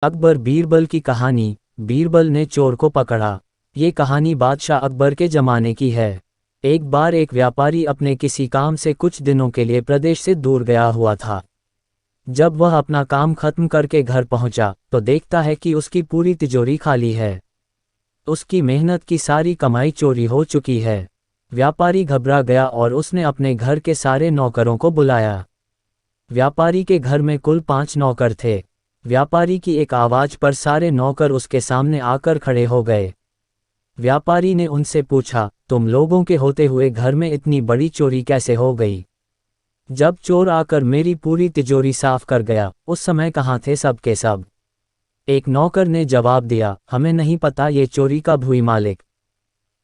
अकबर बीरबल की कहानी। बीरबल ने चोर को पकड़ा। ये कहानी बादशाह अकबर के ज़माने की है। एक बार एक व्यापारी अपने किसी काम से कुछ दिनों के लिए प्रदेश से दूर गया हुआ था। जब वह अपना काम खत्म करके घर पहुंचा तो देखता है कि उसकी पूरी तिजोरी खाली है। उसकी मेहनत की सारी कमाई चोरी हो चुकी है। व्यापारी घबरा गया और उसने अपने घर के सारे नौकरों को बुलाया। व्यापारी के घर में कुल 5 नौकर थे। व्यापारी की एक आवाज़ पर सारे नौकर उसके सामने आकर खड़े हो गए। व्यापारी ने उनसे पूछा, तुम लोगों के होते हुए घर में इतनी बड़ी चोरी कैसे हो गई? जब चोर आकर मेरी पूरी तिजोरी साफ कर गया, उस समय कहाँ थे सब के सब? एक नौकर ने जवाब दिया, हमें नहीं पता, ये चोरी कब हुई मालिक,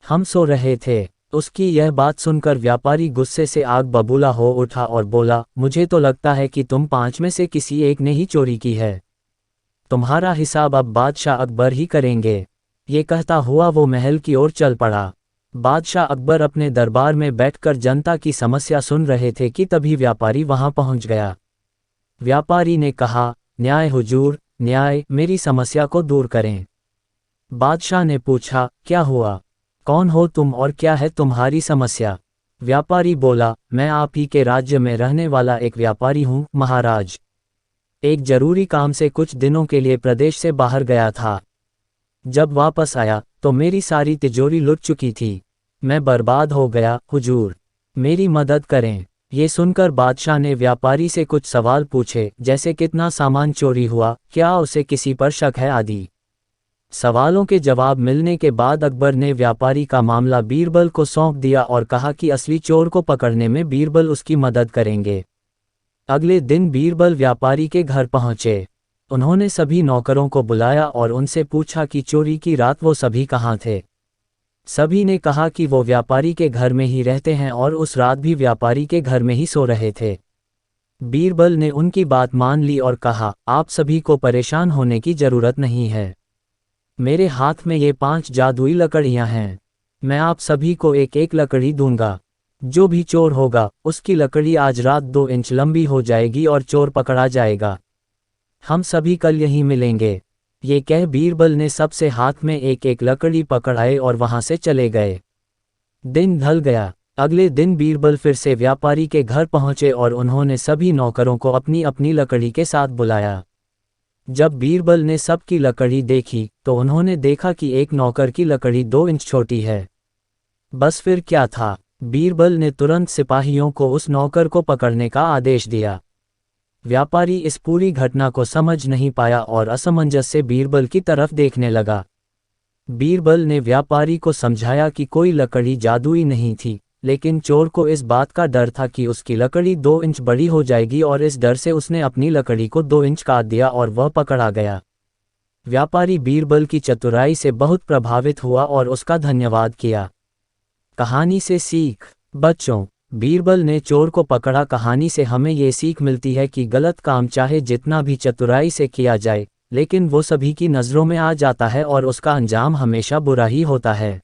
हम सो रहे थे। उसकी यह बात सुनकर व्यापारी गुस्से से आग बबूला हो उठा और बोला, मुझे तो लगता है कि तुम 5 में से किसी एक ने ही चोरी की है। तुम्हारा हिसाब अब बादशाह अकबर ही करेंगे। ये कहता हुआ वो महल की ओर चल पड़ा। बादशाह अकबर अपने दरबार में बैठकर जनता की समस्या सुन रहे थे कि तभी व्यापारी वहां पहुंच गया। व्यापारी ने कहा, न्याय हुजूर, न्याय, मेरी समस्या को दूर करें। बादशाह ने पूछा, क्या हुआ? कौन हो तुम और क्या है तुम्हारी समस्या? व्यापारी बोला, मैं आप ही के राज्य में रहने वाला एक व्यापारी हूँ महाराज। एक जरूरी काम से कुछ दिनों के लिए प्रदेश से बाहर गया था। जब वापस आया तो मेरी सारी तिजोरी लुट चुकी थी। मैं बर्बाद हो गया हुजूर, मेरी मदद करें। ये सुनकर बादशाह ने व्यापारी से कुछ सवाल पूछे, जैसे कितना सामान चोरी हुआ, क्या उसे किसी पर शक है आदि। सवालों के जवाब मिलने के बाद अकबर ने व्यापारी का मामला बीरबल को सौंप दिया और कहा कि असली चोर को पकड़ने में बीरबल उसकी मदद करेंगे। अगले दिन बीरबल व्यापारी के घर पहुंचे। उन्होंने सभी नौकरों को बुलाया और उनसे पूछा कि चोरी की रात वो सभी कहाँ थे। सभी ने कहा कि वो व्यापारी के घर में ही रहते हैं और उस रात भी व्यापारी के घर में ही सो रहे थे। बीरबल ने उनकी बात मान ली और कहा, आप सभी को परेशान होने की जरूरत नहीं है। मेरे हाथ में ये 5 जादुई लकड़ियां हैं। मैं आप सभी को एक एक लकड़ी दूंगा। जो भी चोर होगा उसकी लकड़ी आज रात 2 इंच लंबी हो जाएगी और चोर पकड़ा जाएगा। हम सभी कल यहीं मिलेंगे। ये कह बीरबल ने सबसे हाथ में एक एक लकड़ी पकड़ाए और वहां से चले गए। दिन ढल गया। अगले दिन बीरबल फिर से व्यापारी के घर पहुंचे और उन्होंने सभी नौकरों को अपनी अपनी लकड़ी के साथ बुलाया। जब बीरबल ने सबकी लकड़ी देखी तो उन्होंने देखा कि एक नौकर की लकड़ी 2 इंच छोटी है। बस फिर क्या था, बीरबल ने तुरंत सिपाहियों को उस नौकर को पकड़ने का आदेश दिया। व्यापारी इस पूरी घटना को समझ नहीं पाया और असमंजस से बीरबल की तरफ देखने लगा। बीरबल ने व्यापारी को समझाया कि कोई लकड़ी जादुई नहीं थी, लेकिन चोर को इस बात का डर था कि उसकी लकड़ी 2 इंच बड़ी हो जाएगी और इस डर से उसने अपनी लकड़ी को 2 इंच काट दिया और वह पकड़ा गया। व्यापारी बीरबल की चतुराई से बहुत प्रभावित हुआ और उसका धन्यवाद किया। कहानी से सीख। बच्चों, बीरबल ने चोर को पकड़ा कहानी से हमें ये सीख मिलती है कि गलत काम चाहे जितना भी चतुराई से किया जाए, लेकिन वो सभी की नज़रों में आ जाता है और उसका अंजाम हमेशा बुरा ही होता है।